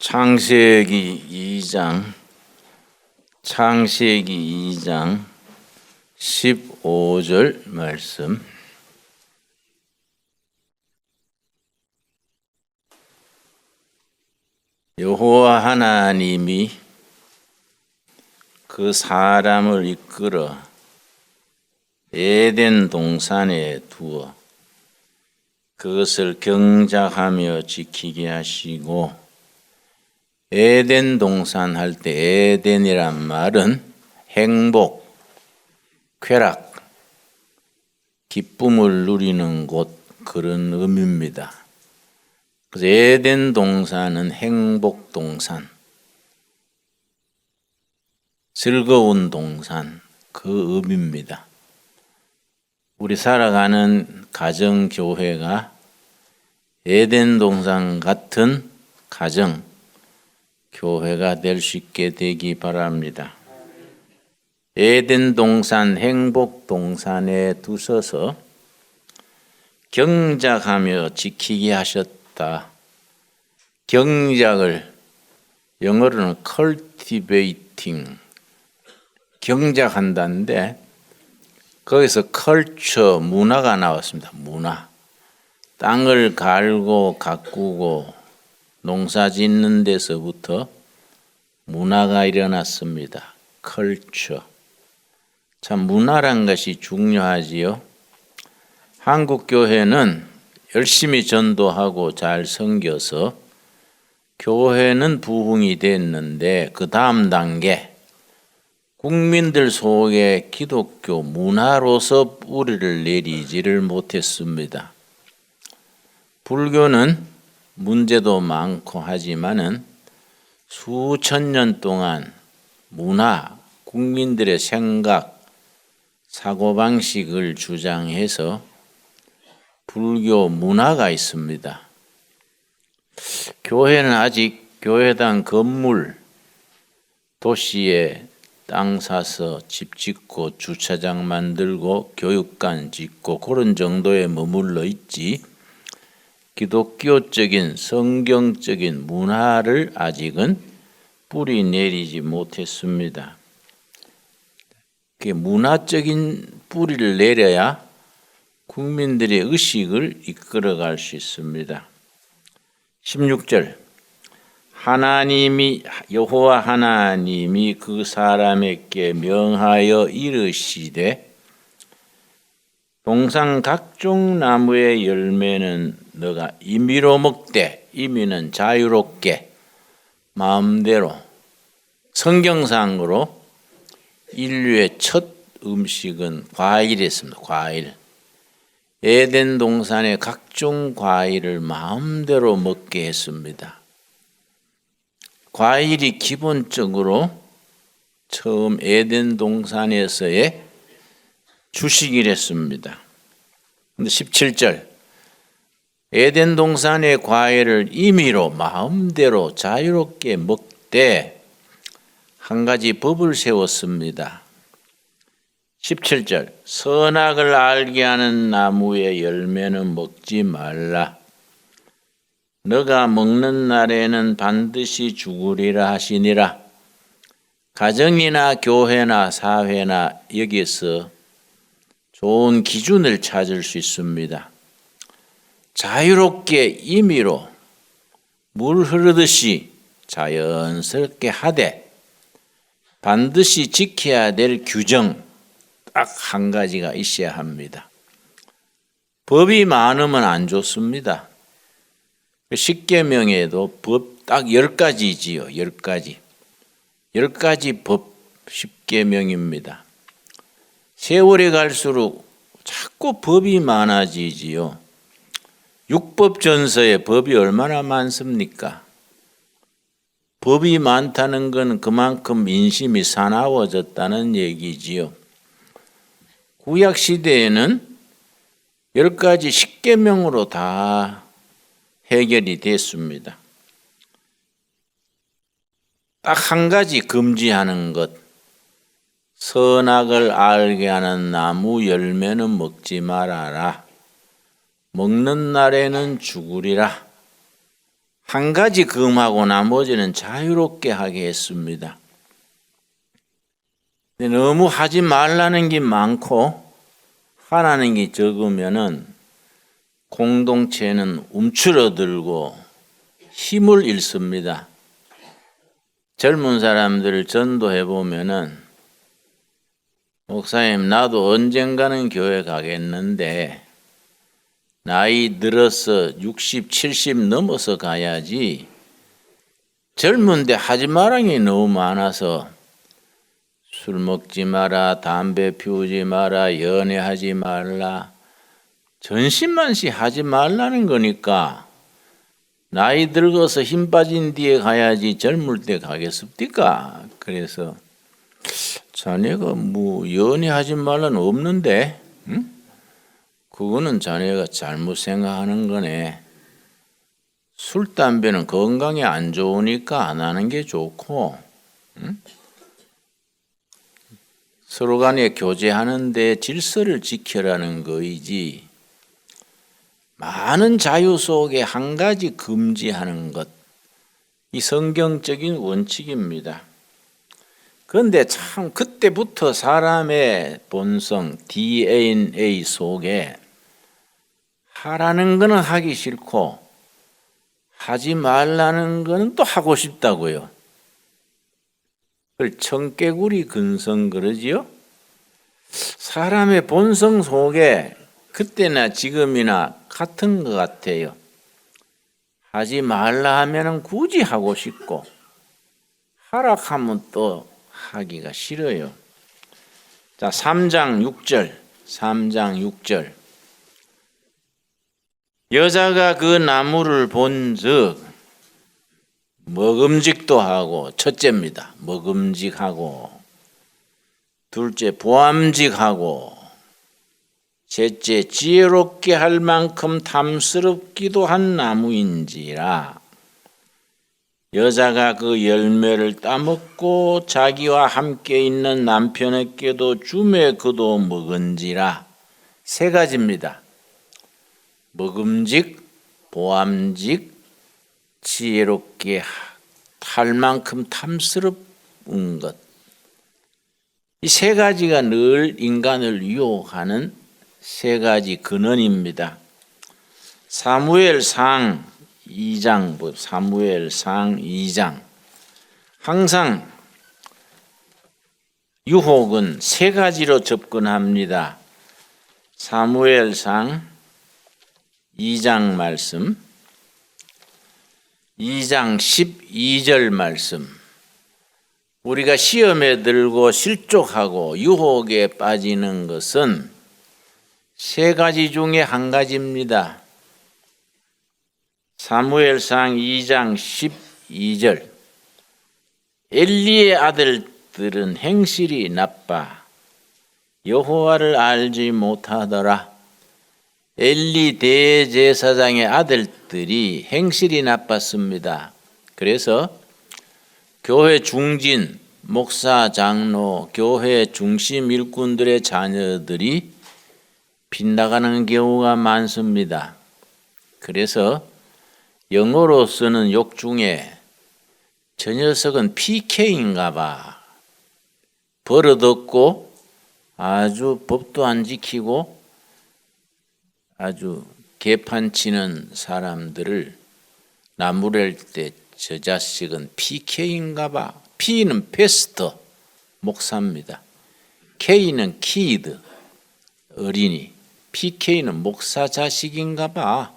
창세기 2장 15절 말씀. 여호와 하나님이 그 사람을 이끌어 에덴 동산에 두어 그것을 경작하며 지키게 하시고, 에덴 동산 할 때 에덴이란 말은 행복, 쾌락, 기쁨을 누리는 곳, 그런 의미입니다. 그래서 에덴 동산은 행복 동산, 즐거운 동산, 그 의미입니다. 우리 살아가는 가정교회가 에덴 동산 같은 가정, 교회가 될 수 있게 되기 바랍니다. 에덴 동산, 행복 동산에 두셔서 경작하며 지키게 하셨다. 경작을 영어로는 cultivating, 경작한다는데 거기서 컬처, 문화가 나왔습니다. 문화. 땅을 갈고 가꾸고 농사 짓는 데서부터 문화가 일어났습니다. 컬처. 참 문화란 것이 중요하지요. 한국 교회는 열심히 전도하고 잘 섬겨서 교회는 부흥이 됐는데, 그 다음 단계 국민들 속에 기독교 문화로서 뿌리를 내리지를 못했습니다. 불교는 문제도 많고 하지만은 수천 년 동안 문화, 국민들의 생각, 사고방식을 주장해서 불교 문화가 있습니다. 교회는 아직 교회당 건물, 도시에 땅 사서 집 짓고 주차장 만들고 교육관 짓고 그런 정도에 머물러 있지, 기독교적인 성경적인 문화를 아직은 뿌리 내리지 못했습니다. 문화적인 뿌리를 내려야 국민들의 의식을 이끌어갈 수 있습니다. 16절, 여호와 하나님이 그 사람에게 명하여 이르시되, 동산 각종 나무의 열매는 너가 임의로 먹되, 임의는 자유롭게 마음대로, 성경상으로 인류의 첫 음식은 과일이었습니다. 과일. 에덴 동산의 각종 과일을 마음대로 먹게 했습니다. 과일이 기본적으로 처음 에덴 동산에서의 주식이랬습니다. 근데 17절, 에덴 동산의 과일을 임의로 마음대로 자유롭게 먹되 한 가지 법을 세웠습니다. 17절, 선악을 알게 하는 나무의 열매는 먹지 말라. 너가 먹는 날에는 반드시 죽으리라 하시니라. 가정이나 교회나 사회나 여기에서 좋은 기준을 찾을 수 있습니다. 자유롭게 임의로 물 흐르듯이 자연스럽게 하되 반드시 지켜야 될 규정 딱 한 가지가 있어야 합니다. 법이 많으면 안 좋습니다. 십계명에도 법 딱 10가지지요. 10가지. 10가지 법 십계명입니다. 세월이 갈수록 자꾸 법이 많아지지요. 율법전서에 법이 얼마나 많습니까? 법이 많다는 건 그만큼 민심이 사나워졌다는 얘기지요. 구약시대에는 10가지 십계명으로 다 해결이 됐습니다. 딱 한 가지 금지하는 것, 선악을 알게 하는 나무 열매는 먹지 말아라. 먹는 날에는 죽으리라. 한 가지 금하고 나머지는 자유롭게 하게 했습니다. 너무 하지 말라는 게 많고 하라는 게 적으면은 공동체는 움츠러들고 힘을 잃습니다. 젊은 사람들을 전도해 보면은 목사님 나도 언젠가는 교회 가겠는데 나이 들어서 60, 70 넘어서 가야지 젊은데 하지 말라는 게 너무 많아서 술 먹지 마라, 담배 피우지 마라, 연애하지 말라, 전신만시 하지 말라는 거니까 나이 들어서 힘 빠진 뒤에 가야지 젊을 때 가겠습니까? 그래서 자네가 뭐 연애하지 말라는 없는데, 응? 그거는 자네가 잘못 생각하는 거네. 술, 담배는 건강에 안 좋으니까 안 하는 게 좋고, 응? 서로 간에 교제하는데 질서를 지켜라는 거이지 많은 자유 속에 한 가지 금지하는 것, 이 성경적인 원칙입니다. 그런데 참 그때부터 사람의 본성, DNA 속에 하라는 거는 하기 싫고 하지 말라는 거는 또 하고 싶다고요. 그걸 청개구리 근성 그러지요? 사람의 본성 속에 그때나 지금이나 같은 것 같아요. 하지 말라 하면은 굳이 하고 싶고 하락하면 또 하기가 싫어요. 자, 3장 6절. 여자가 그 나무를 본즉 먹음직도 하고, 첫째입니다. 먹음직하고, 둘째 보암직하고, 셋째 지혜롭게 할 만큼 탐스럽기도 한 나무인지라. 여자가 그 열매를 따먹고 자기와 함께 있는 남편에게도 주매 그도 먹은지라. 세 가지입니다. 먹음직, 보암직, 지혜롭게 할 만큼 탐스러운 것. 이 세 가지가 늘 인간을 유혹하는 세 가지 근원입니다. 사무엘상 2장. 항상 유혹은 세 가지로 접근합니다. 사무엘상 2장 말씀, 2장 12절 말씀. 우리가 시험에 들고 실족하고 유혹에 빠지는 것은 세 가지 중에 한 가지입니다. 사무엘상 2장 12절. 엘리의 아들들은 행실이 나빠 여호와를 알지 못하더라. 엘리 대제사장의 아들들이 행실이 나빴습니다. 그래서 교회 중진, 목사, 장로, 교회 중심 일꾼들의 자녀들이 빗나가는 경우가 많습니다. 그래서 영어로 쓰는 욕 중에 저 녀석은 PK인가 봐. 버릇없고 아주 법도 안 지키고 아주 개판치는 사람들을 나무랄 때 저 자식은 PK인가 봐. P는 패스터, 목사입니다. K는 키드, 어린이. PK는 목사 자식인가 봐.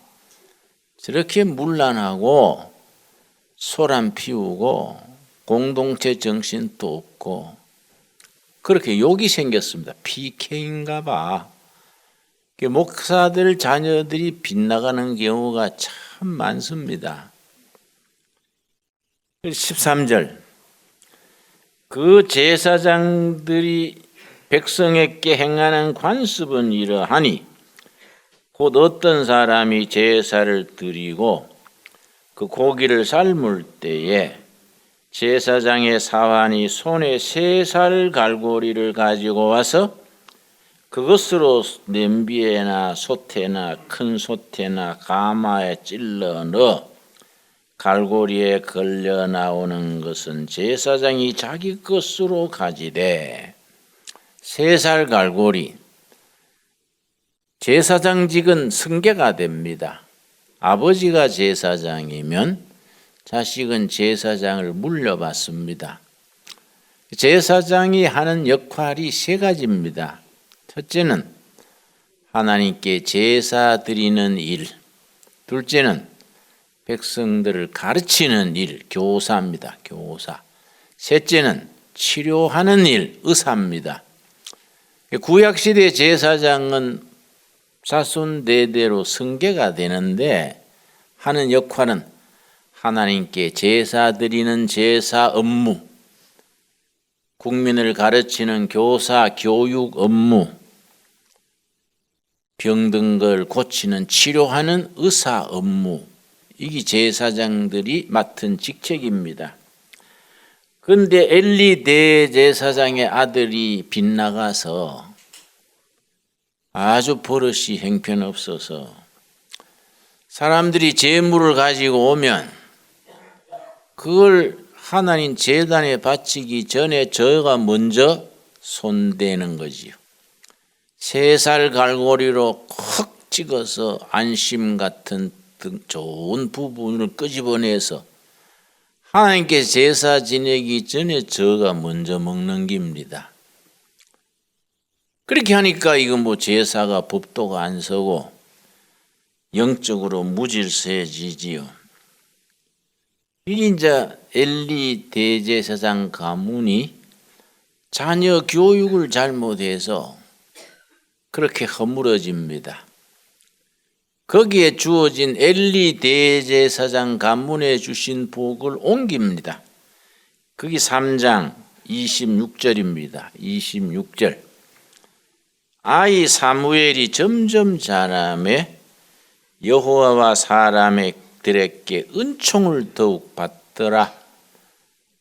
저렇게 문란하고 소란 피우고 공동체 정신도 없고 그렇게 욕이 생겼습니다. PK인가 봐. 목사들 자녀들이 빗나가는 경우가 참 많습니다. 13절. 그 제사장들이 백성에게 행하는 관습은 이러하니 곧 어떤 사람이 제사를 드리고 그 고기를 삶을 때에 제사장의 사환이 손에 3살 갈고리를 가지고 와서 그것으로 냄비에나 솥에나 큰 솥에나 가마에 찔러 넣어 갈고리에 걸려 나오는 것은 제사장이 자기 것으로 가지되 3살 갈고리 제사장직은 승계가 됩니다. 아버지가 제사장이면 자식은 제사장을 물려받습니다. 제사장이 하는 역할이 3가지입니다. 첫째는 하나님께 제사 드리는 일, 둘째는 백성들을 가르치는 일, 교사입니다. 교사. 셋째는 치료하는 일, 의사입니다. 구약시대 제사장은 자손 대대로 승계가 되는데 하는 역할은 하나님께 제사 드리는 제사 업무, 국민을 가르치는 교사 교육 업무, 병든 걸 고치는 치료하는 의사 업무, 이게 제사장들이 맡은 직책입니다. 그런데 엘리 대제사장의 아들이 빗나가서 아주 버릇이 형편없어서 사람들이 제물을 가지고 오면 그걸 하나님 제단에 바치기 전에 저가 먼저 손대는 거지요. 3살 갈고리로 콕 찍어서 안심 같은 좋은 부분을 끄집어내서 하나님께 제사 지내기 전에 저가 먼저 먹는 겁니다. 그렇게 하니까 이거 뭐 제사가 법도가 안 서고 영적으로 무질서해지지요. 이게 이제 엘리 대제사장 가문이 자녀 교육을 잘못해서 그렇게 허물어집니다. 거기에 주어진 엘리 대제사장 가문에 주신 복을 옮깁니다. 그게 3장 26절입니다. 26절. 아이 사무엘이 점점 자라매 여호와와 사람들에게 은총을 더욱 받더라.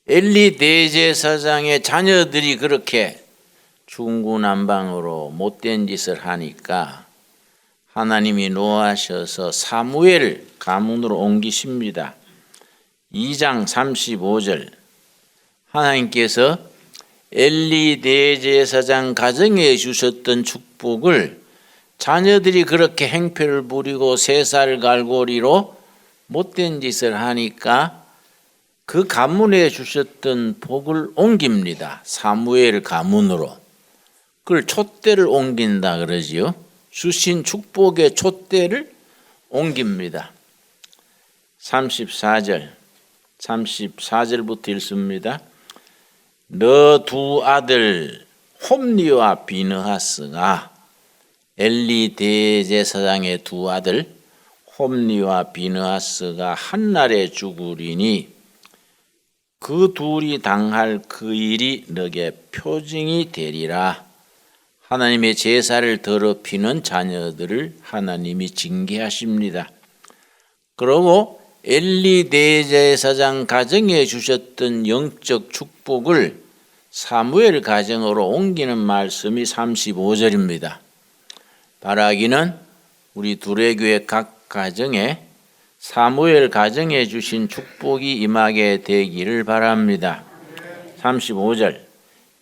엘리 대제사장의 자녀들이 그렇게 중구난방으로 못된 짓을 하니까 하나님이 노하셔서 사무엘 가문으로 옮기십니다. 2장 35절. 하나님께서 엘리 대제사장 가정에 주셨던 축복을 자녀들이 그렇게 행패를 부리고 3살 갈고리로 못된 짓을 하니까 그 가문에 주셨던 복을 옮깁니다. 사무엘 가문으로. 그걸 촛대를 옮긴다 그러지요. 주신 축복의 촛대를 옮깁니다. 34절부터 읽습니다. 너 2 아들 홈리와 비느하스가 엘리 대제사장의 2 아들 홈리와 비느하스가 한날에 죽으리니 그 둘이 당할 그 일이 너게 표징이 되리라. 하나님의 제사를 더럽히는 자녀들을 하나님이 징계하십니다. 그리고 엘리 대제사장 가정에 주셨던 영적 축복을 사무엘 가정으로 옮기는 말씀이 35절입니다. 바라기는 우리 두레교회 각 가정에 사무엘 가정에 주신 축복이 임하게 되기를 바랍니다. 35절.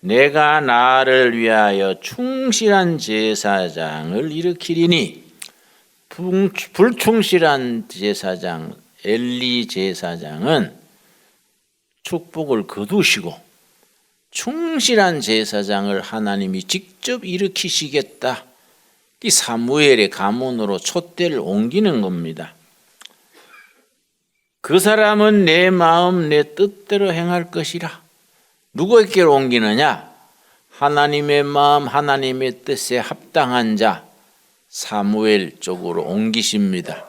내가 나를 위하여 충실한 제사장을 일으키리니 불충실한 제사장 엘리 제사장은 축복을 거두시고 충실한 제사장을 하나님이 직접 일으키시겠다. 이 사무엘의 가문으로 촛대를 옮기는 겁니다. 그 사람은 내 마음 내 뜻대로 행할 것이라. 누구에게로 옮기느냐? 하나님의 마음 하나님의 뜻에 합당한 자 사무엘 쪽으로 옮기십니다.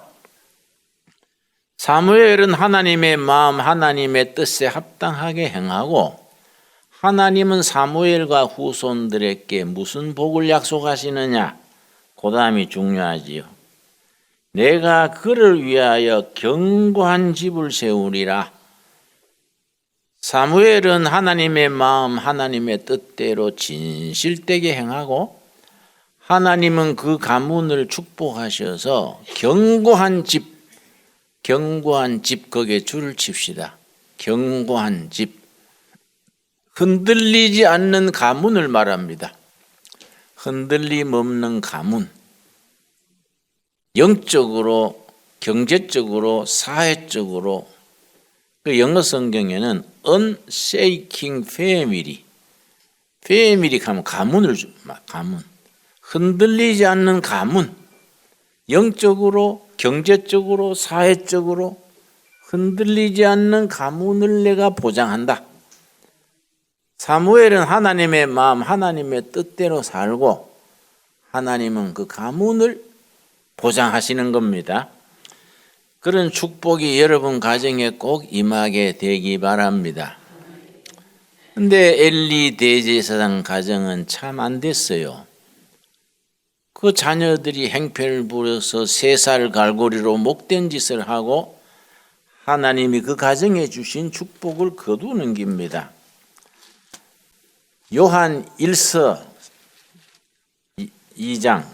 사무엘은 하나님의 마음 하나님의 뜻에 합당하게 행하고 하나님은 사무엘과 후손들에게 무슨 복을 약속하시느냐? 그 다음이 중요하지요. 내가 그를 위하여 견고한 집을 세우리라. 사무엘은 하나님의 마음 하나님의 뜻대로 진실되게 행하고 하나님은 그 가문을 축복하셔서 견고한 집, 견고한 집, 거기에 줄을 칩시다. 견고한 집, 흔들리지 않는 가문을 말합니다. 흔들림 없는 가문, 영적으로, 경제적으로, 사회적으로. 그 영어 성경에는 unshaking family, family 하면 가문을 가문, 흔들리지 않는 가문, 영적으로, 경제적으로, 사회적으로 흔들리지 않는 가문을 내가 보장한다. 사무엘은 하나님의 마음, 하나님의 뜻대로 살고 하나님은 그 가문을 보장하시는 겁니다. 그런 축복이 여러분 가정에 꼭 임하게 되기 바랍니다. 근데 엘리 대제사장 가정은 참 안 됐어요. 그 자녀들이 행패를 부려서 3살 갈고리로 못된 짓을 하고 하나님이 그 가정에 주신 축복을 거두넘깁니다. 요한 1서 2장,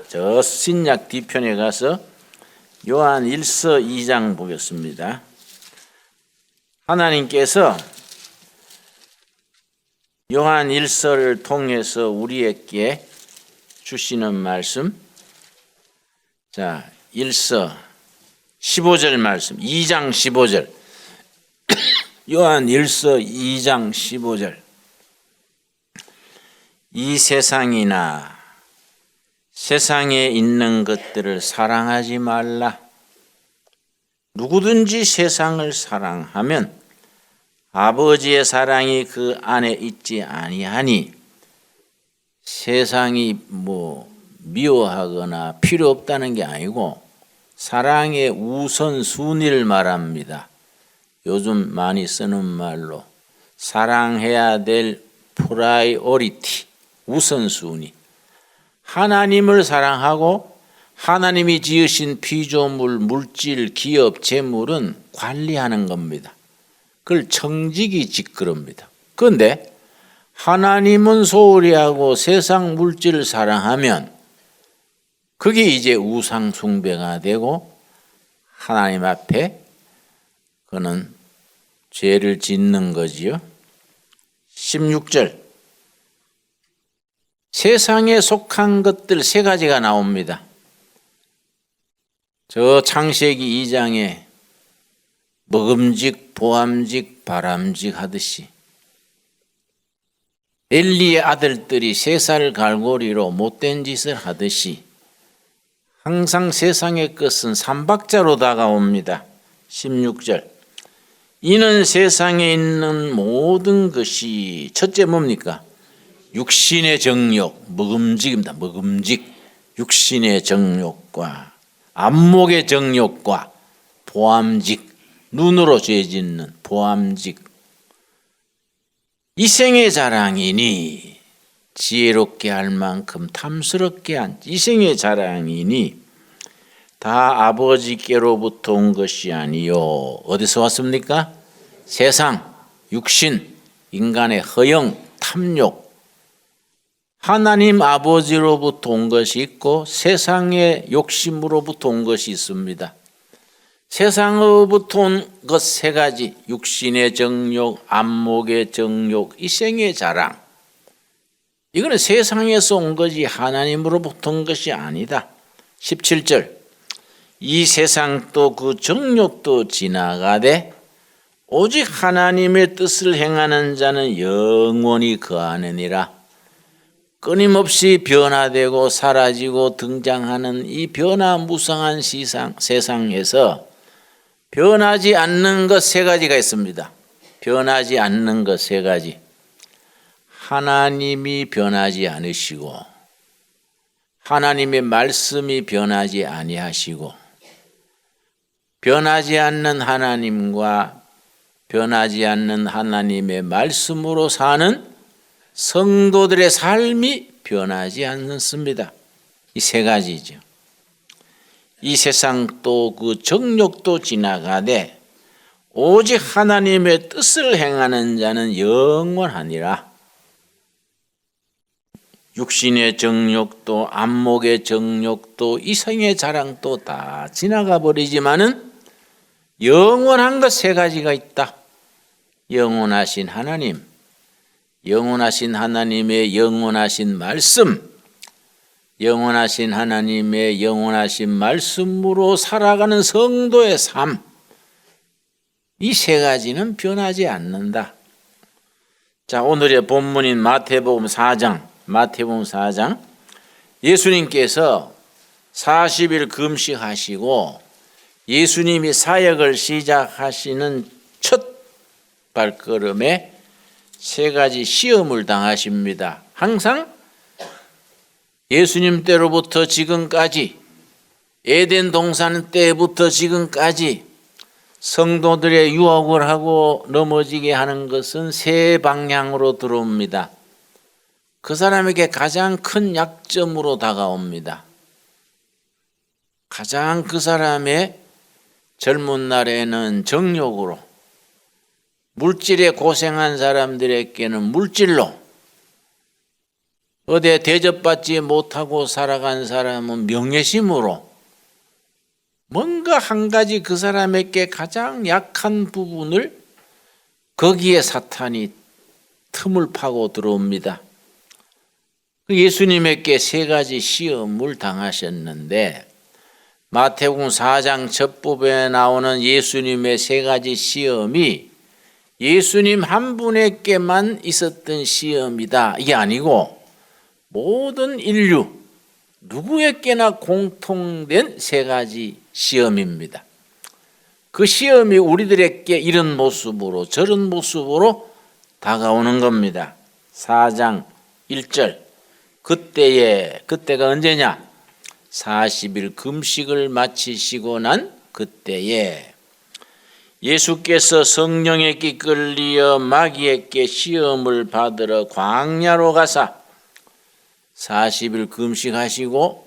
저 신약 뒤편에 가서 요한 1서 2장 보겠습니다. 하나님께서 요한 1서를 통해서 우리에게 주시는 말씀, 자 1서 15절 말씀, 2장 15절, 요한 1서 2장 15절. 이 세상이나 세상에 있는 것들을 사랑하지 말라. 누구든지 세상을 사랑하면 아버지의 사랑이 그 안에 있지 아니하니, 세상이 미워하거나 필요 없다는 게 아니고 사랑의 우선순위를 말합니다. 요즘 많이 쓰는 말로 사랑해야 될 프라이오리티, 우선순위. 하나님을 사랑하고 하나님이 지으신 피조물, 물질, 기업, 재물은 관리하는 겁니다. 그걸 청지기 직거럽니다. 그런데 하나님은 소홀히 하고 세상 물질을 사랑하면 그게 이제 우상 숭배가 되고 하나님 앞에 그는 죄를 짓는 거지요. 16절. 세상에 속한 것들 3가지가 나옵니다. 저 창세기 2장에 먹음직, 보암직, 바람직 하듯이 엘리의 아들들이 3살 갈고리로 못된 짓을 하듯이 항상 세상의 것은 삼박자로 다가옵니다. 16절. 이는 세상에 있는 모든 것이, 첫째 뭡니까? 육신의 정욕, 먹음직입니다. 먹음직, 육신의 정욕과 안목의 정욕과 보암직, 눈으로 죄짓는 보암직, 이생의 자랑이니, 지혜롭게 할 만큼 탐스럽게 한 이생의 자랑이니 다 아버지께로부터 온 것이 아니요. 어디서 왔습니까? 세상, 육신, 인간의 허영, 탐욕. 하나님 아버지로부터 온 것이 있고 세상의 욕심으로부터 온 것이 있습니다. 세상으로부터 온 것 3가지, 육신의 정욕, 안목의 정욕, 이생의 자랑. 이거는 세상에서 온 것이 하나님으로부터 온 것이 아니다. 17절. 이 세상도 그 정욕도 지나가되 오직 하나님의 뜻을 행하는 자는 영원히 거하느니라. 끊임없이 변화되고 사라지고 등장하는 이 변화무쌍한 세상에서 변하지 않는 것 3가지가 있습니다. 변하지 않는 것 3가지. 하나님이 변하지 않으시고, 하나님의 말씀이 변하지 아니하시고, 변하지 않는 하나님과 변하지 않는 하나님의 말씀으로 사는 성도들의 삶이 변하지 않습니다. 이 3가지죠. 이 세상도 그 정욕도 지나가되 오직 하나님의 뜻을 행하는 자는 영원하니라. 육신의 정욕도 안목의 정욕도 이생의 자랑도 다 지나가 버리지만은 영원한 것 세 가지가 있다. 영원하신 하나님, 영원하신 하나님의 영원하신 말씀, 영원하신 하나님의 영원하신 말씀으로 살아가는 성도의 삶, 이 세 가지는 변하지 않는다. 자, 오늘의 본문인 마태복음 4장, 예수님께서 40일 금식하시고 예수님이 사역을 시작하시는 첫 발걸음에 세 가지 시험을 당하십니다. 항상 예수님 때로부터 지금까지, 에덴 동산 때부터 지금까지 성도들의 유혹을 하고 넘어지게 하는 것은 세 방향으로 들어옵니다. 그 사람에게 가장 큰 약점으로 다가옵니다. 가장 그 사람의 젊은 날에는 정욕으로, 물질에 고생한 사람들에게는 물질로, 어디에 대접받지 못하고 살아간 사람은 명예심으로, 뭔가 한 가지 그 사람에게 가장 약한 부분을 거기에 사탄이 틈을 파고 들어옵니다. 예수님에게 세 가지 시험을 당하셨는데 마태복음 4장 첫 부분에 나오는 예수님의 세 가지 시험이 예수님 한 분에게만 있었던 시험이다, 이게 아니고 모든 인류 누구에게나 공통된 세 가지 시험입니다. 그 시험이 우리들에게 이런 모습으로 저런 모습으로 다가오는 겁니다. 4장 1절, 그때가 언제냐? 40일 금식을 마치시고 난 그때에 예수께서 성령에게 이끌리어 마귀에게 시험을 받으러 광야로 가사 40일 금식하시고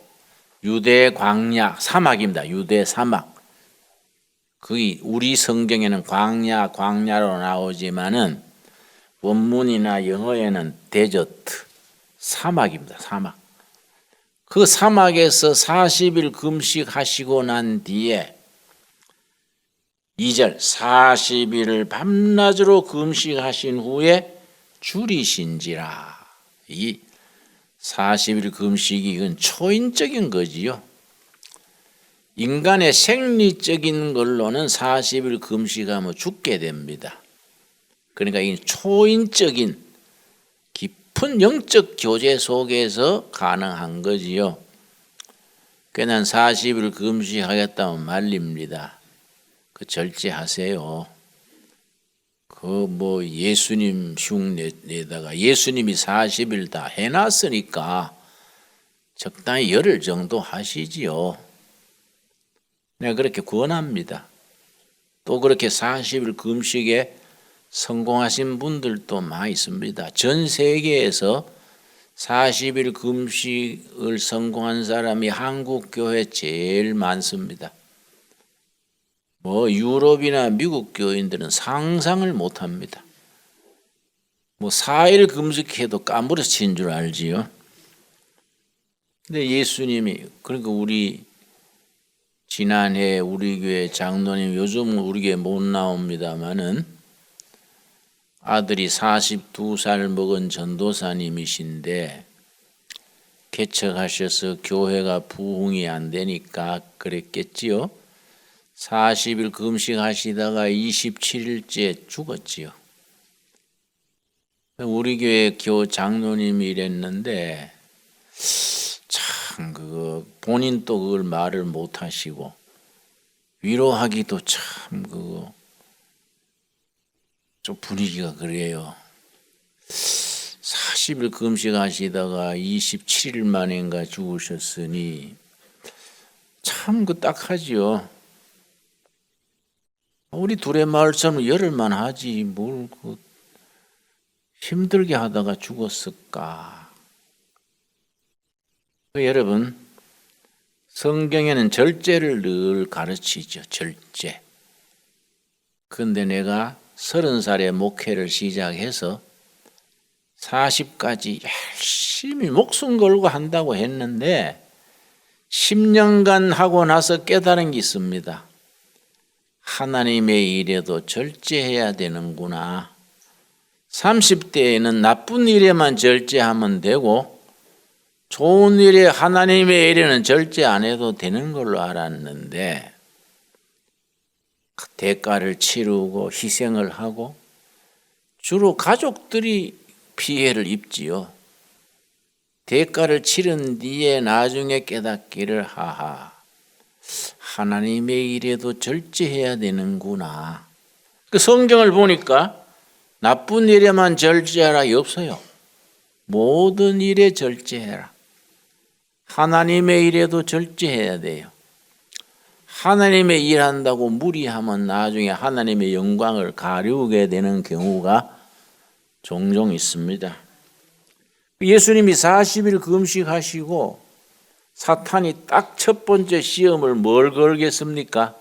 유대 광야, 사막입니다. 유대 사막. 거기 우리 성경에는 광야로 나오지만은 원문이나 영어에는 데저트, 사막입니다. 사막. 그 사막에서 40일 금식하시고 난 뒤에 2절, 40일을 밤낮으로 금식하신 후에 줄이신지라. 이 40일 금식이 이건 초인적인 거지요. 인간의 생리적인 걸로는 40일 금식하면 죽게 됩니다. 그러니까 이 초인적인 깊은 영적 교제 속에서 가능한 거지요. 그냥 40일 금식하겠다면 말립니다. 그 절제하세요. 예수님 흉내다가 예수님이 40일 다 해놨으니까 적당히 열흘 정도 하시지요. 내가 그렇게 권합니다. 또 그렇게 40일 금식에 성공하신 분들도 많이 있습니다. 전 세계에서 40일 금식을 성공한 사람이 한국 교회 제일 많습니다. 유럽이나 미국 교인들은 상상을 못합니다. 4일 금식해도 까무러치는 줄 알지요. 근데 예수님이, 그러니까 우리 지난해 우리 교회 장로님, 요즘은 우리 교회 못 나옵니다마는 아들이 42살 먹은 전도사님이신데 개척하셔서 교회가 부흥이 안 되니까 그랬겠지요. 40일 금식하시다가 27일째 죽었지요. 우리 교회 장로님이 이랬는데 참 본인도 그걸 말을 못 하시고 위로하기도 참 좀 분위기가 그래요. 40일 금식하시다가 27일 만인가 죽으셨으니 참 딱하지요. 우리 둘의 마을처럼 열흘만 하지 뭘 힘들게 하다가 죽었을까. 여러분, 성경에는 절제를 늘 가르치죠. 절제. 그런데 내가 30살에 목회를 시작해서 40까지 열심히 목숨 걸고 한다고 했는데 10년간 하고 나서 깨달은 게 있습니다. 하나님의 일에도 절제해야 되는구나. 30대에는 나쁜 일에만 절제하면 되고 좋은 일에 하나님의 일에는 절제 안 해도 되는 걸로 알았는데 대가를 치르고 희생을 하고 주로 가족들이 피해를 입지요. 대가를 치른 뒤에 나중에 깨닫기를 하하. 하나님의 일에도 절제해야 되는구나. 그 성경을 보니까 나쁜 일에만 절제하라 없어요. 모든 일에 절제해라. 하나님의 일에도 절제해야 돼요. 하나님의 일한다고 무리하면 나중에 하나님의 영광을 가리우게 되는 경우가 종종 있습니다. 예수님이 40일 금식하시고 사탄이 딱 첫 번째 시험을 뭘 걸겠습니까?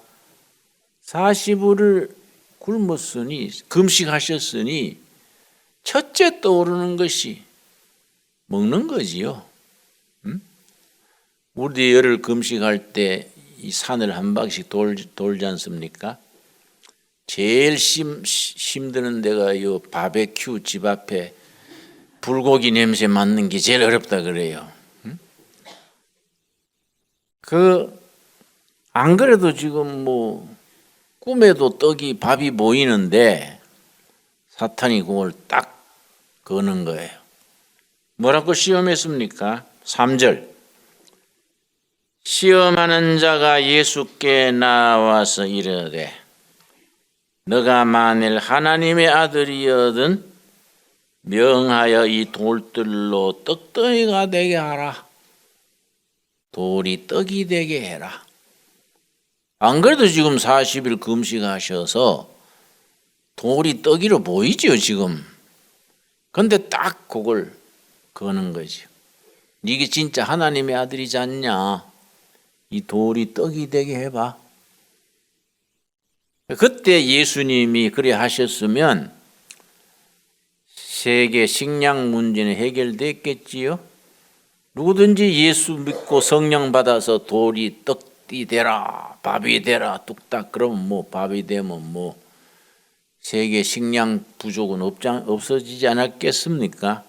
40일을 굶었으니 금식하셨으니 첫째 떠오르는 것이 먹는 거지요. 우리 열흘 금식할 때 이 산을 한 바퀴씩 돌지 않습니까? 제일 힘드는 데가 요 바베큐 집 앞에 불고기 냄새 맡는 게 제일 어렵다 그래요. 안 그래도 지금 꿈에도 떡이 밥이 보이는데 사탄이 그걸 딱 거는 거예요. 뭐라고 시험했습니까? 3절. 시험하는 자가 예수께 나와서 이르되 너가 만일 하나님의 아들이거든 명하여 이 돌들로 떡덩이가 되게 하라. 돌이 떡이 되게 해라. 안 그래도 지금 40일 금식하셔서 돌이 떡이로 보이죠 지금. 근데 딱 그걸 거는 거죠. 이게 진짜 하나님의 아들이지 않냐. 이 돌이 떡이 되게 해봐. 그때 예수님이 그래 하셨으면 세계 식량 문제는 해결됐겠지요. 누구든지 예수 믿고 성령 받아서 돌이 떡이 되라, 밥이 되라, 뚝딱 그러면 밥이 되면 세계 식량 부족은 없어지지 않았겠습니까?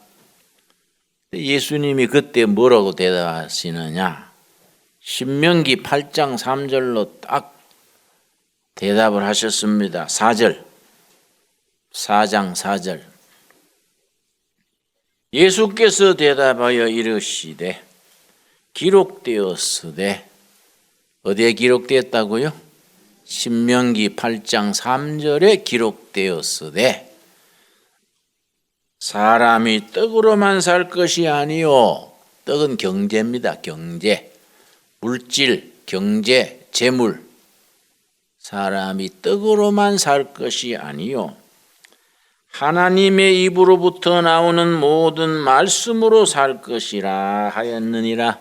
예수님이 그때 뭐라고 대답하시느냐? 신명기 8장 3절로 딱 대답을 하셨습니다. 4절, 4장 4절. 예수께서 대답하여 이르시되 기록되었으되 어디에 기록되었다고요? 신명기 8장 3절에 기록되었으되 사람이 떡으로만 살 것이 아니요. 떡은 경제입니다. 경제. 물질, 경제, 재물. 사람이 떡으로만 살 것이 아니요. 하나님의 입으로부터 나오는 모든 말씀으로 살 것이라 하였느니라.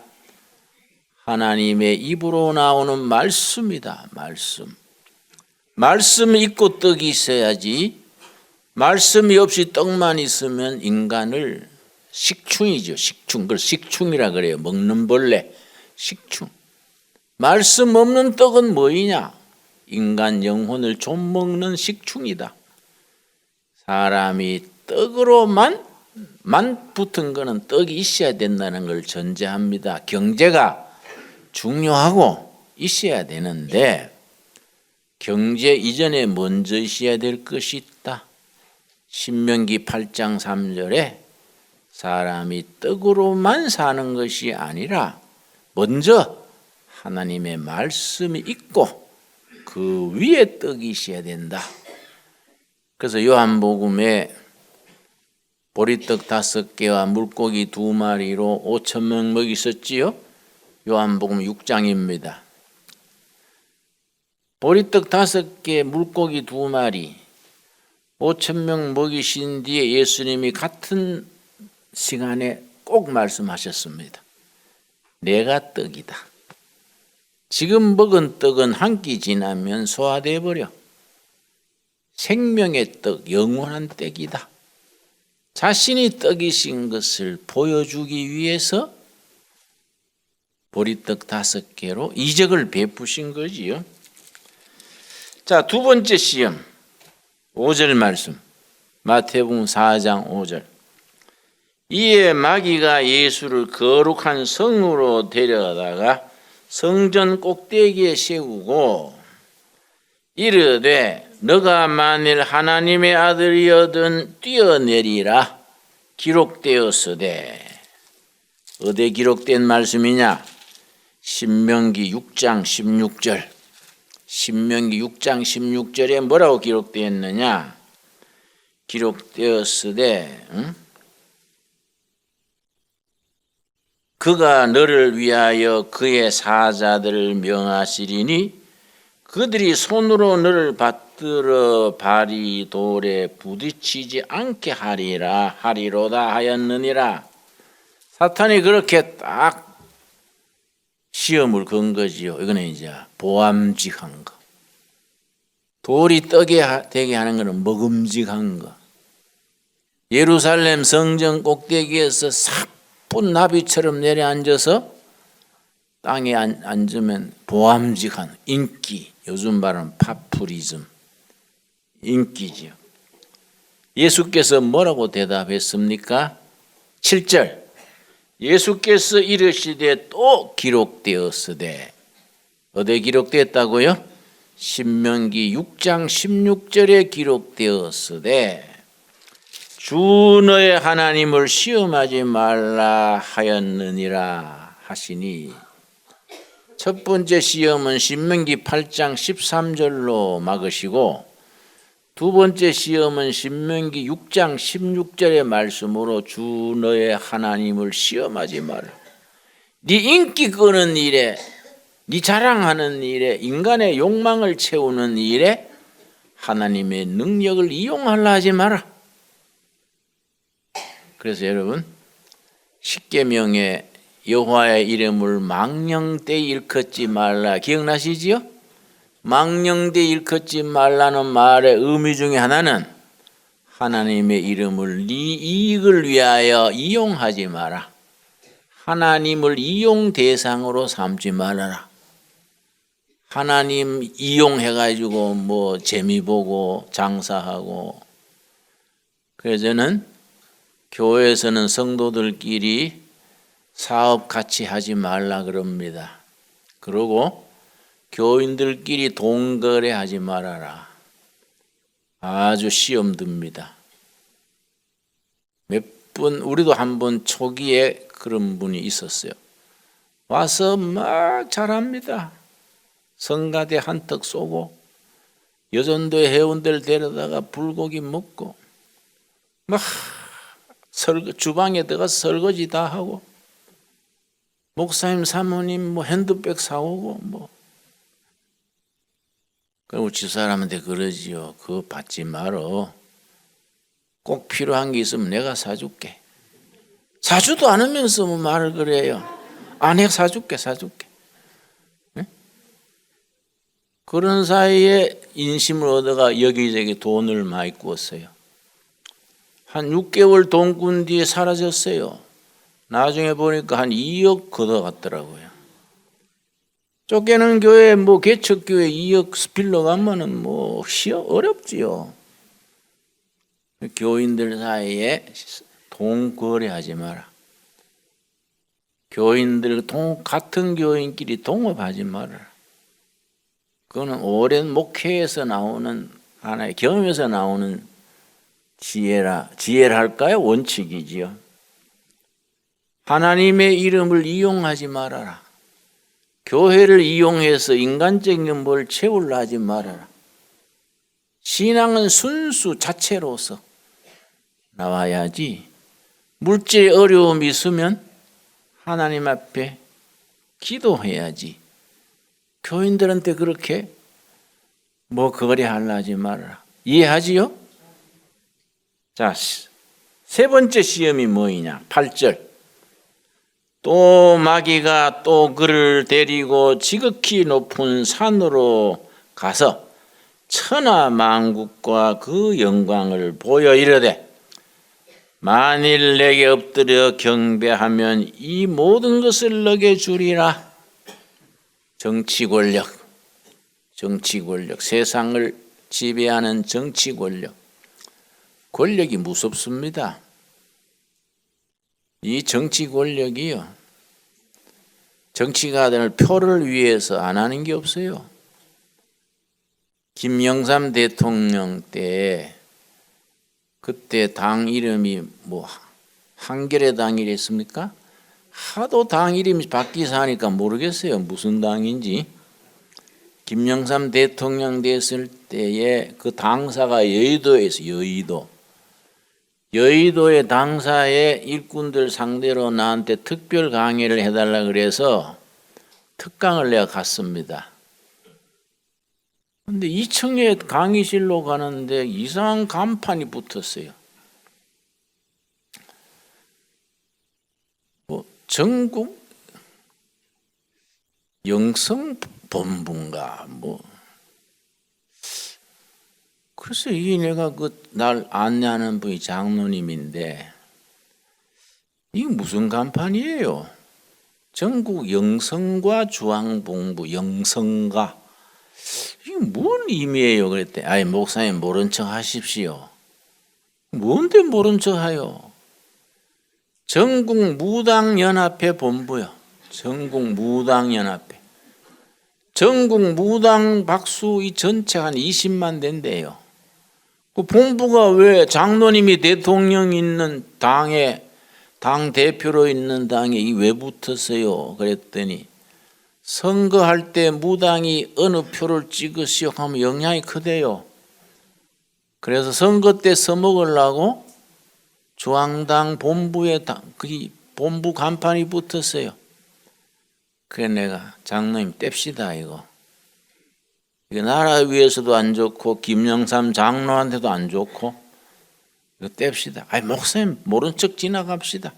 하나님의 입으로 나오는 말씀이다. 말씀이 있고 떡이 있어야지. 말씀이 없이 떡만 있으면 인간을 식충이죠. 식충. 그걸 식충이라 그래요. 먹는 벌레. 식충. 말씀 없는 떡은 뭐이냐? 인간 영혼을 좀 먹는 식충이다. 사람이 떡으로만 붙은 거는 떡이 있어야 된다는 걸 전제합니다. 경제가 중요하고 있어야 되는데 경제 이전에 먼저 있어야 될 것이 있다. 신명기 8장 3절에 사람이 떡으로만 사는 것이 아니라 먼저 하나님의 말씀이 있고 그 위에 떡이 있어야 된다. 그래서 요한복음에 보리떡 5개와 물고기 2마리로 5,000명 먹이셨지요? 요한복음 6장입니다. 보리떡 5개, 물고기 2마리, 5,000명 먹이신 뒤에 예수님이 같은 시간에 꼭 말씀하셨습니다. 내가 떡이다. 지금 먹은 떡은 한 끼 지나면 소화돼 버려. 생명의 떡, 영원한 떡이다. 자신이 떡이신 것을 보여주기 위해서 보리떡 5개로 이적을 베푸신 거지요. 자, 두 번째 시험 5절 말씀. 마태복음 4장 5절. 이에 마귀가 예수를 거룩한 성으로 데려다가 성전 꼭대기에 세우고 이르되 너가 만일 하나님의 아들이거든 뛰어내리라 기록되었으되. 어디에 기록된 말씀이냐? 신명기 6장 16절. 신명기 6장 16절에 뭐라고 기록되었느냐? 기록되었으되 그가 너를 위하여 그의 사자들을 명하시리니 그들이 손으로 너를 받들어 발이 돌에 부딪히지 않게 하리로다 하였느니라. 사탄이 그렇게 딱 시험을 건 거지요. 이거는 이제 보암직한 거. 돌이 떡이 되게 하는 것은 먹음직한 거. 예루살렘 성전 꼭대기에서 사뿐 나비처럼 내려앉아서 땅에 앉으면 보암직한 인기, 요즘 말은 파푸리즘, 인기지요. 예수께서 뭐라고 대답했습니까? 7절. 예수께서 이르시되 또 기록되었으되. 어디에 기록되었다고요? 신명기 6장 16절에 기록되었으되 주 너의 하나님을 시험하지 말라 하였느니라 하시니. 첫 번째 시험은 신명기 8장 13절로 막으시고 두 번째 시험은 신명기 6장 16절의 말씀으로 주 너의 하나님을 시험하지 마라. 네 인기 끄는 일에, 네 자랑하는 일에, 인간의 욕망을 채우는 일에 하나님의 능력을 이용하려 하지 마라. 그래서 여러분, 십계명에 여호와의 이름을 망령되이 일컫지 말라 기억나시지요? 망령되이 일컫지 말라는 말의 의미 중에 하나는 하나님의 이름을 네 이익을 위하여 이용하지 마라. 하나님을 이용 대상으로 삼지 말아라. 하나님 이용해가지고 뭐 재미 보고 장사하고. 그래서 저는 교회에서는 성도들끼리 사업 같이 하지 말라 그럽니다. 그리고 교인들끼리 돈 거래하지 말아라. 아주 시험 듭니다. 몇 분, 우리도 한번 초기에 그런 분이 있었어요. 와서 막 잘합니다. 성가대 한턱 쏘고 여전도의 회원들 데려다가 불고기 먹고 막 주방에 들어가서 설거지 다 하고 목사님 사모님 뭐 핸드백 사오고 뭐. 그리고 집사람한테 그러지요. 그거 받지 말어. 꼭 필요한 게 있으면 내가 사줄게. 사주도 않으면서 뭐 말을 그래요. 내가 사줄게. 네? 그런 사이에 인심을 얻어가 여기저기 돈을 많이 꾸었어요. 한 6개월 돈 꾼 뒤에 사라졌어요. 나중에 보니까 한 2억 걷어갔더라고요. 쫓겨난 교회, 뭐 개척교회 2억 빌려가면은 뭐 어렵지요. 교인들 사이에 돈 거래하지 마라. 교인들 같은 교인끼리 동업하지 말아라. 그거는 오랜 목회에서 나오는 하나의 경험에서 나오는 지혜라 할까요? 원칙이지요. 하나님의 이름을 이용하지 말아라. 교회를 이용해서 인간적인 뭘 채우려 하지 말아라. 신앙은 순수 자체로서 나와야지. 물질의 어려움이 있으면 하나님 앞에 기도해야지. 교인들한테 그렇게 뭐 거래하려 하지 말아라. 이해하지요? 자, 세 번째 시험이 뭐이냐? 8절. 또 마귀가 또 그를 데리고 지극히 높은 산으로 가서 천하 만국과 그 영광을 보여 이르되 만일 내게 엎드려 경배하면 이 모든 것을 너게 주리라. 정치 권력, 정치 권력, 세상을 지배하는 정치 권력. 권력이 무섭습니다. 이 정치 권력이요, 정치가들 표를 위해서 안 하는 게 없어요. 김영삼 대통령 때 그때 당 이름이 뭐 한겨레 당이랬습니까? 하도 당 이름이 바뀌어서 하니까 모르겠어요. 무슨 당인지. 김영삼 대통령 됐을 때에 그 당사가 여의도에서 여의도의 당사의 일꾼들 상대로 나한테 특별 강의를 해달라 그래서 특강을 내가 갔습니다. 근데 2층에 강의실로 가는데 이상한 간판이 붙었어요. 뭐 전국 영성본부인가 뭐. 그래서 이게 내가 날 안내하는 분이 장로님인데 이게 무슨 간판이에요? 전국 영성과 주황본부 영성가 이게 뭔 의미예요? 그랬더니 아이 목사님 모른 척 하십시오. 뭔데 모른 척 하요? 전국 무당연합회 본부요. 전국 무당연합회. 전국 무당 박수 이 전체가 한 20만 된대요. 그 본부가 왜 장로님이 대통령 있는 당에 당 대표로 있는 당에 왜 붙었어요? 그랬더니 선거할 때 무당이 어느 표를 찍으시오 하면 영향이 크대요. 그래서 선거 때 써먹으려고 중앙당 본부에 그 본부 간판이 붙었어요. 그래 내가 장로님 뗍시다 이거. 이거 나라 위해서도 안 좋고 김영삼 장로한테도 안 좋고 이거 뗍시다. 아이 목사님 모른 척 지나갑시다.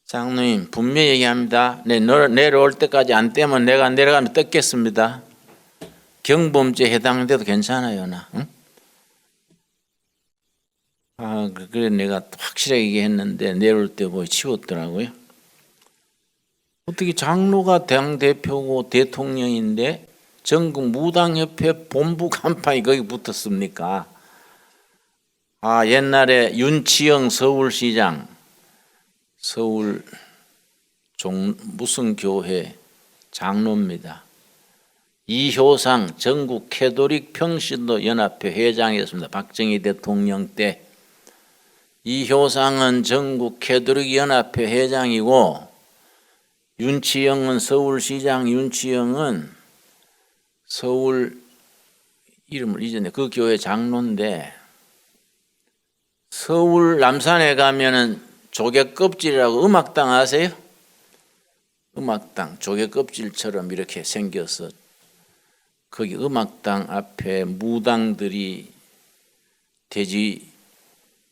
장로님 분명히 얘기합니다. 내려올 때까지 안 떼면 내가 내려가면 뜯겠습니다. 경범죄 해당돼도 괜찮아요 나. 응? 그래 내가 확실하게 얘기했는데 내려올 때 보이 치웠더라고요. 어떻게 장로가 당대표고 대통령인데 전국 무당협회 본부 간판이 거기 붙었습니까? 옛날에 윤치영 서울시장 서울 무슨 교회 장로입니다. 이효상 전국 캐톨릭 평신도 연합회 회장이었습니다. 박정희 대통령 때. 이효상은 전국 캐톨릭 연합회 회장이고 윤치영은 서울시장 윤치영은 서울 이름을 잊었네. 그 교회 장로인데 서울 남산에 가면은 조개 껍질이라고 음악당 아세요? 음악당 조개 껍질처럼 이렇게 생겨서 거기 음악당 앞에 무당들이 돼지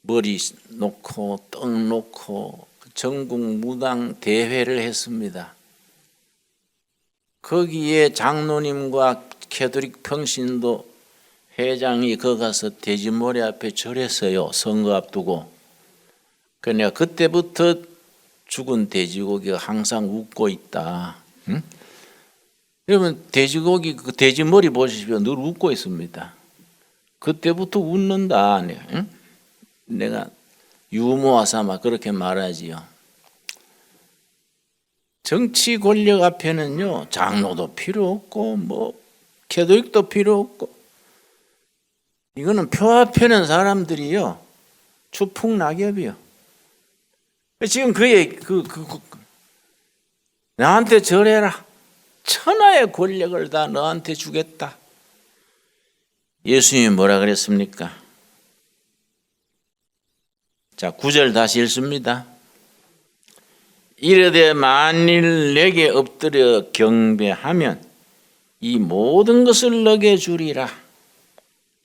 머리 놓고 떡 놓고 전국 무당 대회를 했습니다. 거기에 장로님과 캐톨릭 평신도 회장이 거기 가서 돼지 머리 앞에 절했어요. 선거 앞두고. 그래서 내가 그때부터 죽은 돼지고기가 항상 웃고 있다. 응? 여러분 돼지고기 그 돼지 머리 보십시오. 늘 웃고 있습니다. 그때부터 웃는다. 응? 내가 유머와 삼아 그렇게 말하지요. 정치 권력 앞에는요 장로도 필요 없고 뭐 캐톨릭도 필요 없고 이거는 표 앞에는 사람들이요 추풍낙엽이요. 지금 나한테 절해라. 천하의 권력을 다 너한테 주겠다. 예수님이 뭐라 그랬습니까? 자, 9절 다시 읽습니다. 이르되 만일 내게 엎드려 경배하면 이 모든 것을 너게 주리라.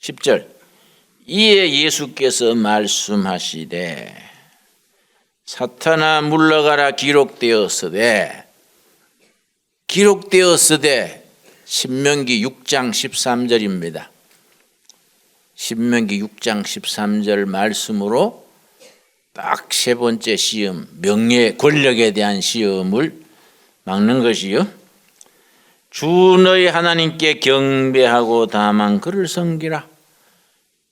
10절 이에 예수께서 말씀하시되 사탄아 물러가라 기록되었으되 신명기 6장 13절입니다. 신명기 6장 13절 말씀으로 딱 세 번째 시험, 명예, 권력에 대한 시험을 막는 것이요. 주 너희 하나님께 경배하고 다만 그를 섬기라.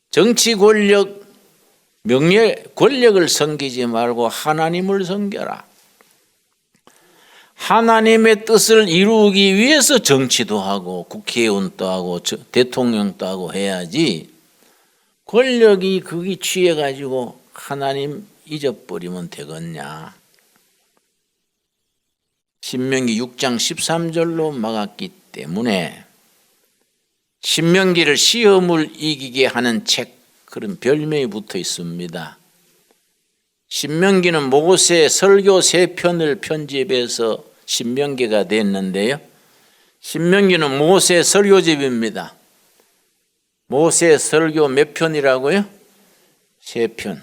정치 권력, 명예 권력을 섬기지 말고 하나님을 섬겨라. 하나님의 뜻을 이루기 위해서 정치도 하고 국회의원도 하고 대통령도 하고 해야지, 권력이 거기 취해가지고 하나님 잊어버리면 되겠냐. 신명기 6장 13절로 막았기 때문에 신명기를 시험을 이기게 하는 책, 그런 별명이 붙어 있습니다. 신명기는 모세 설교 3편을 편집해서 신명기가 됐는데요. 신명기는 모세 설교집입니다. 모세 설교 몇 편이라고요? 3편.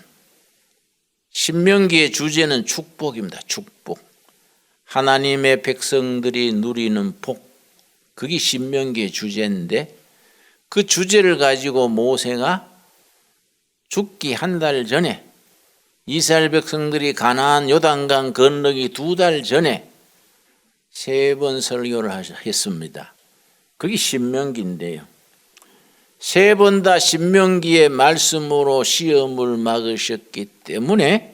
신명기의 주제는 축복입니다. 축복. 하나님의 백성들이 누리는 복. 그게 신명기의 주제인데, 그 주제를 가지고 모세가 죽기 한 달 전에, 이스라엘 백성들이 가나안 요단강 건너기 2달 전에 3번 설교를 했습니다. 그게 신명기인데요. 3번 다 신명기의 말씀으로 시험을 막으셨기 때문에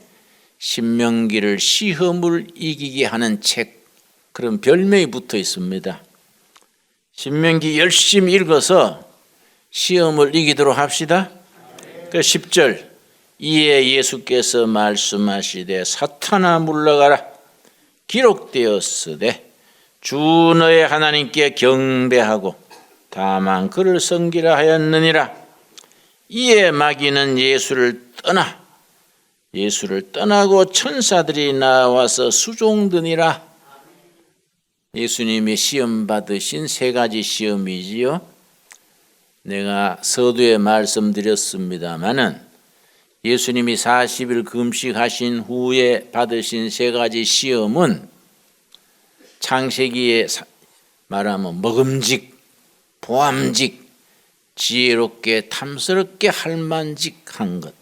신명기를 시험을 이기게 하는 책, 그런 별명이 붙어 있습니다. 신명기 열심히 읽어서 시험을 이기도록 합시다. 그 10절, 이에 예수께서 말씀하시되 사탄아 물러가라. 기록되었으되 주 너의 하나님께 경배하고 다만 그를 섬기라 하였느니라. 이에 마귀는 예수를 떠나고 천사들이 나와서 수종드니라. 예수님이 시험 받으신 3가지 시험이지요. 내가 서두에 말씀드렸습니다마는 예수님이 40일 금식하신 후에 받으신 3가지 시험은 창세기에 말하면 먹음직, 보암직, 지혜롭게 탐스럽게 할만직한 것.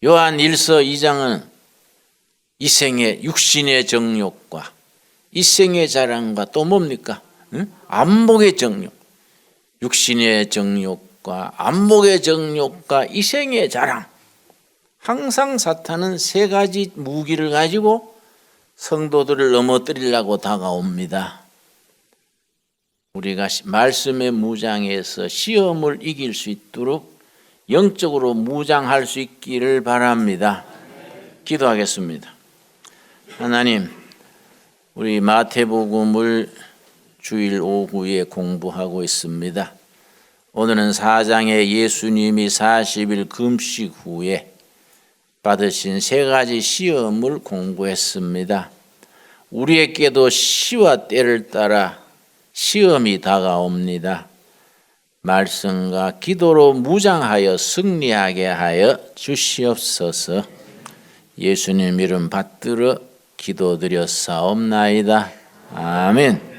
요한 1서 2장은 이생의 육신의 정욕과 이생의 자랑과 또 뭡니까? 안목의 정욕. 육신의 정욕과 안목의 정욕과 이생의 자랑. 항상 사탄은 3가지 무기를 가지고 성도들을 넘어뜨리려고 다가옵니다. 우리가 말씀의 무장에서 시험을 이길 수 있도록 영적으로 무장할 수 있기를 바랍니다. 기도하겠습니다. 하나님, 우리 마태복음을 주일 오후에 공부하고 있습니다. 오늘은 4장에 예수님이 40일 금식 후에 받으신 3가지 시험을 공부했습니다. 우리에게도 시와 때를 따라 시험이 다가옵니다. 말씀과 기도로 무장하여 승리하게 하여 주시옵소서. 예수님 이름 받들어 기도드렸사옵나이다. 아멘.